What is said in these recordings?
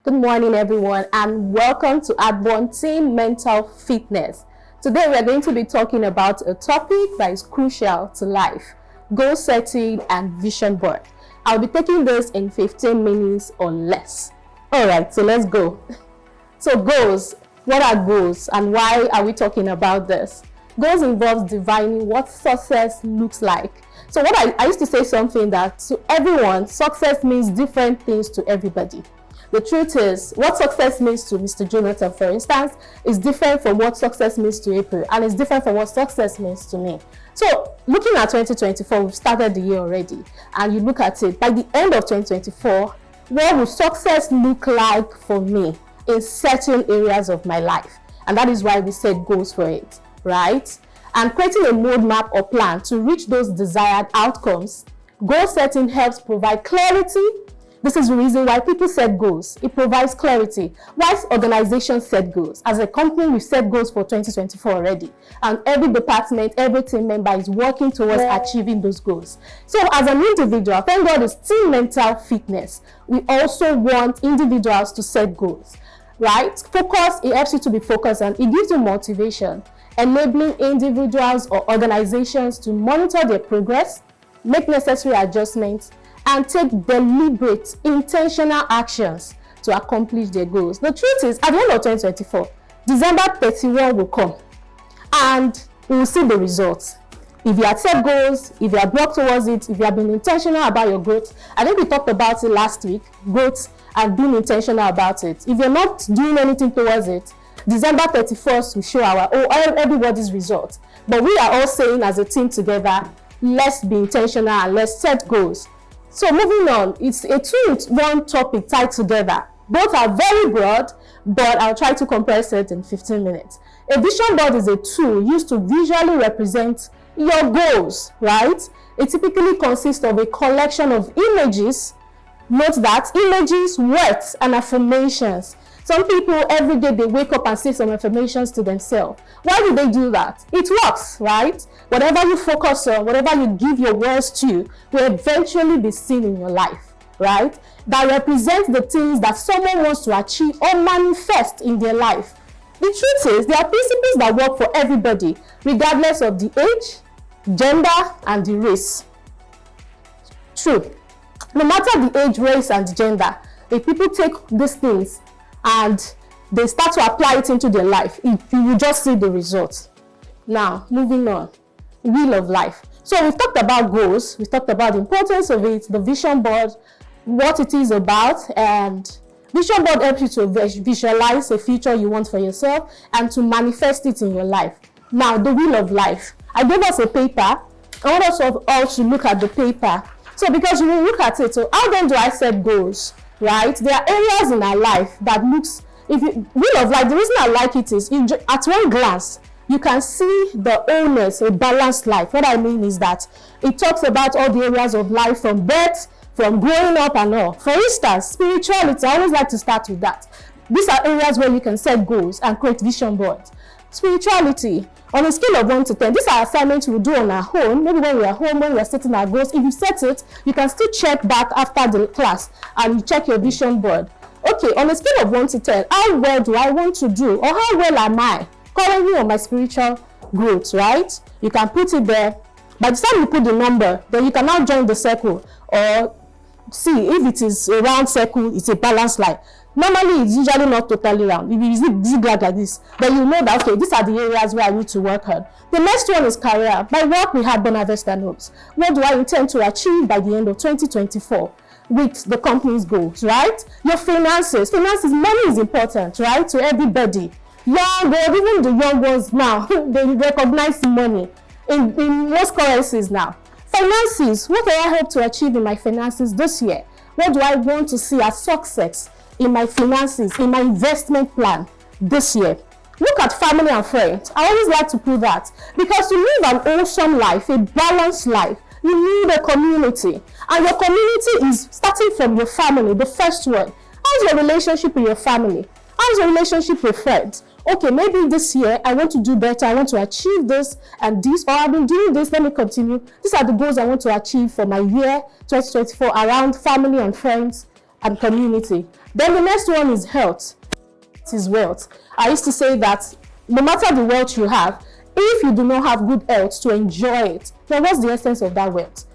Good morning, everyone, and welcome to Adborn Team Mental Fitness. Today, we are going to be talking about a topic that is crucial to life: goal setting and vision board. I'll be taking this in 15 minutes or less. All right, so let's go. So goals, what are goals and why are we talking about this? Goals involves defining what success looks like. So I used to say something that to everyone, success means different things to everybody. The truth is, what success means to Mr. Jonathan, for instance, is different from what success means to April, and it's different from what success means to me. So, looking at 2024, we've started the year already, and you look at it, by the end of 2024, what will success look like for me in certain areas of my life? And that is why we set goals for it, right? And creating a roadmap or plan to reach those desired outcomes. Goal setting helps provide clarity. This is the reason why people set goals. It provides clarity. Why organizations set goals? As a company, we set goals for 2024 already. And every department, every team member is working towards achieving those goals. So as an individual, thank God it's team mental fitness. We also want individuals to set goals, right? Focus, it helps you to be focused and it gives you motivation, enabling individuals or organizations to monitor their progress, make necessary adjustments, and take deliberate, intentional actions to accomplish their goals. The truth is, at the end of 2024, December 31 will come, and we will see the results. If you have set goals, if you have worked towards it, if you have been intentional about your growth, I think we talked about it last week, growth and being intentional about it. If you're not doing anything towards it, December 31st will show everybody's results. But we are all saying as a team together, let's be intentional and let's set goals. So moving on, it's a two-in-one topic tied together. Both are very broad, but I'll try to compress it in 15 minutes. A vision board is a tool used to visually represent your goals, right? It typically consists of a collection of images. Note that images, words, and affirmations. Some people, every day, they wake up and say some affirmations to themselves. Why do they do that? It works, right? Whatever you focus on, whatever you give your words to, will eventually be seen in your life, right? That represents the things that someone wants to achieve or manifest in their life. The truth is, there are principles that work for everybody, regardless of the age, gender, and the race. True. No matter the age, race, and gender, if people take these things and they start to apply it into their life, you will just see the results. Now, moving on, wheel of life. So we've talked about goals, we've talked about the importance of it, the vision board, what it is about, and vision board helps you to visualize a future you want for yourself and to manifest it in your life. Now, the wheel of life. I gave us a paper. I want us all to look at the paper. So because you will look at it, so how then do I set goals? Right? There are areas in our life that looks, wheel of life, the reason I like it is, at one glance, you can see the wholeness, a balanced life. What I mean is that it talks about all the areas of life from birth, from growing up and all. For instance, spirituality, I always like to start with that. These are areas where you can set goals and create vision boards. Spirituality, on a scale of 1 to 10, these are assignments we do on our own. Maybe when we are home, when we are setting our goals, if you set it, you can still check back after the class and you check your vision board. Okay, on a scale of 1 to 10, how well do I want to do, or how well am I currently on my spiritual growth, right? You can put it there. By the time you put the number, then you can now join the circle or see if it is a round circle, it's a balanced life. Normally, it's usually not totally round. If you zigzag like this, then you know that, okay, these are the areas where I need to work on. The next one is career. By work, we have Bonavesta Notes. What do I intend to achieve by the end of 2024 with the company's goals, right? Your finances. Money is important, right, to everybody. Young, or even the young ones now, they recognize money in most currencies now. Finances. What do I hope to achieve in my finances this year? What do I want to see as success in my finances, in my investment plan this year? Look at family and friends. I always like to put that because to live an awesome life, a balanced life, you need a community. And your community is starting from your family, the first one. How's your relationship with your family? How's your relationship with friends? Okay, maybe this year I want to do better. I want to achieve this and this, or I've been doing this. Let me continue. These are the goals I want to achieve for my year 2024 around family and friends and community. Then the next one is health. It is wealth. I used to say that no matter the wealth you have, if you do not have good health to enjoy it, then what's the essence of that wealth?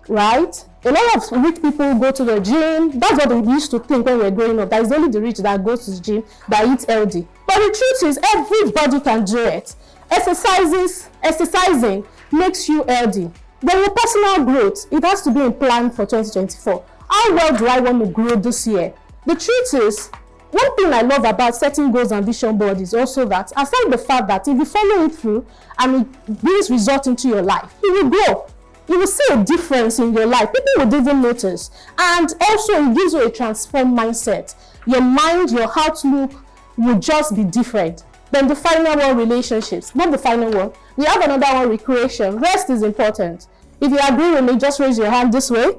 Right? A lot of rich people go to the gym. That's what we used to think when we were growing up. That is only the rich that goes to the gym, that eat healthy. But the truth is, everybody can do it. Exercising makes you healthy. Then your personal growth, it has to be in plan for 2024. How well do I want to grow this year? The truth is, one thing I love about setting goals and vision board is also that, aside the fact that if you follow it through and it brings results into your life, you will grow. You will see a difference in your life. People will even notice. And also, it gives you a transformed mindset. Your mind, your outlook will just be different. Then the final one, relationships. Not the final one. We have another one, recreation. Rest is important. If you agree with me, just raise your hand this way.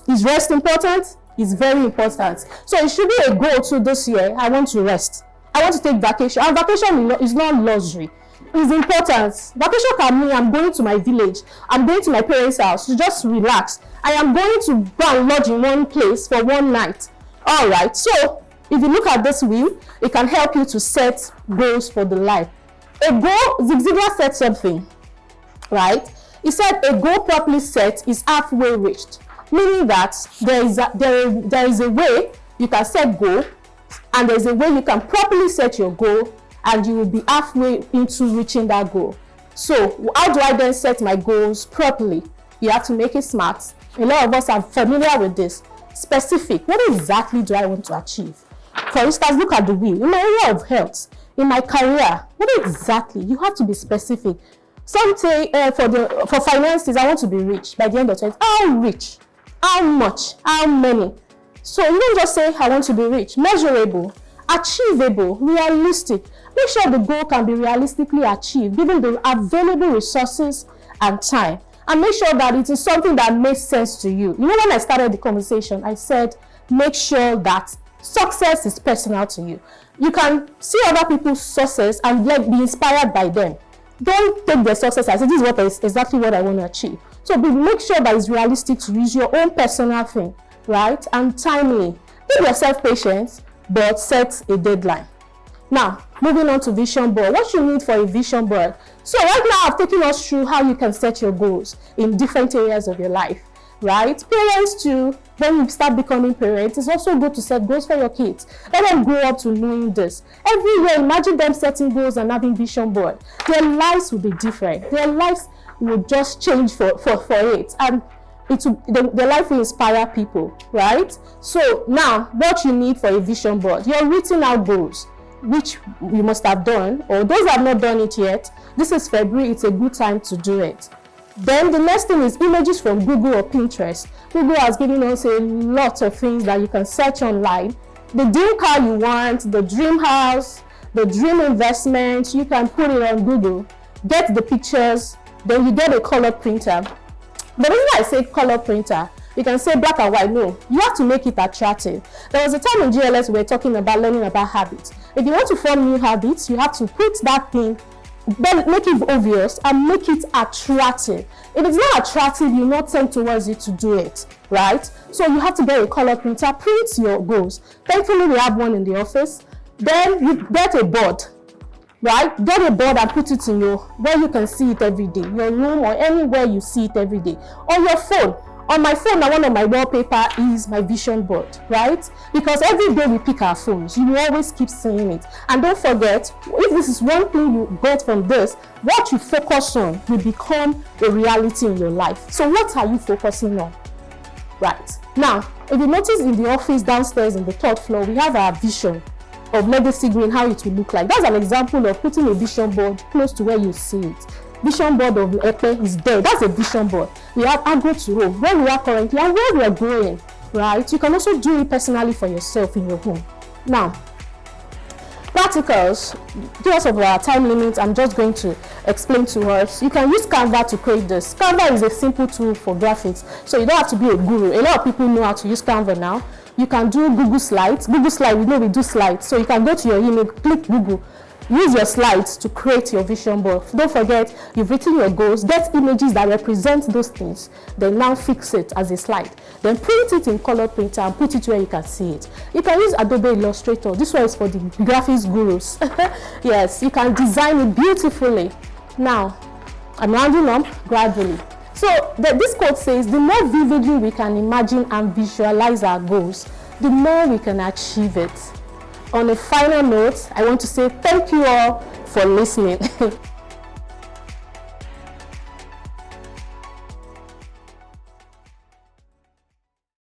Is rest important? It's very important. So it should be a goal to this year. I want to rest. I want to take vacation. And vacation is not luxury. It's important. Vacation can mean I'm going to my village. I'm going to my parents' house to just relax. I am going to go and lodge in one place for one night. All right. So if you look at this wheel, it can help you to set goals for the life. A goal, Zig Ziglar said something, right? He said a goal properly set is halfway reached. Meaning that there is a way you can set goal, and there is a way you can properly set your goal, and you will be halfway into reaching that goal. So how do I then set my goals properly? You have to make it smart. A lot of us are familiar with this. Specific. What exactly do I want to achieve? For instance, look at the wheel. In my area of health, in my career, what exactly? You have to be specific. Some say for finances, I want to be rich by the end of 20. How rich? How much? How many? So you don't just say, I want to be rich. Measurable, achievable, realistic. Make sure the goal can be realistically achieved, given the available resources and time. And make sure that it is something that makes sense to you. You know, when I started the conversation, I said, make sure that success is personal to you. You can see other people's success and be inspired by them. Don't take their success as this is exactly what I want to achieve. So make sure that it's realistic to use your own personal thing, right? And timely. Give yourself patience, but set a deadline. Now, moving on to vision board. What you need for a vision board? So right now, I've taken us through how you can set your goals in different areas of your life, right? Parents too, when you start becoming parents, it's also good to set goals for your kids. Let them grow up to knowing this. Every year, imagine them setting goals and having vision board. Their lives will be different. Their lives will just change for it, and their life will inspire people, right? So now, what you need for a vision board, your written out goals, which you must have done, or those that have not done it yet. This is February, it's a good time to do it. Then the next thing is images from Google or Pinterest. Google has given us a lot of things that you can search online. The dream car you want, the dream house, the dream investment, you can put it on Google, get the pictures, then you get a color printer. The reason I say color printer, you can say black and white. No, you have to make it attractive. There was a time in GLS we were talking about learning about habits. If you want to form new habits, you have to put that thing, then make it obvious and make it attractive. If it's not attractive, you're not sent towards it to do it, right? So you have to get a color printer, print your goals. Thankfully, we have one in the office. Then you get a board, right? Get a board and put it in where you can see it every day, your room or anywhere you see it every day. On your phone. On my phone, one of my wallpaper is my vision board, right? Because every day we pick our phones, you will always keep seeing it. And don't forget, if this is one thing you get from this, what you focus on will become a reality in your life. So what are you focusing on? Right. Now, if you notice in the office downstairs in the third floor, we have our vision of Legacy Green, how it will look like. That's an example of putting a vision board close to where you see it. Vision board of Epe is there. That's a vision board. We have Agro to Home, where we are currently and where we are going, right? You can also do it personally for yourself in your home. Now, practicals, because of our time limit, I'm just going to explain to us. You can use Canva to create this. Canva is a simple tool for graphics, so you don't have to be a guru. A lot of people know how to use Canva now. You can do Google Slides. Google Slides, we know we do slides. So you can go to your email, click Google, Use your slides to create your vision board. Don't forget, you've written your goals, get images that represent those things, then now fix it as a slide. Then print it in color printer and put it where you can see it. You can use Adobe Illustrator. This one is for the graphics gurus. Yes, you can design it beautifully. Now, I'm rounding up gradually. So this quote says, the more vividly we can imagine and visualize our goals, the more we can achieve it. On a final note, I want to say thank you all for listening.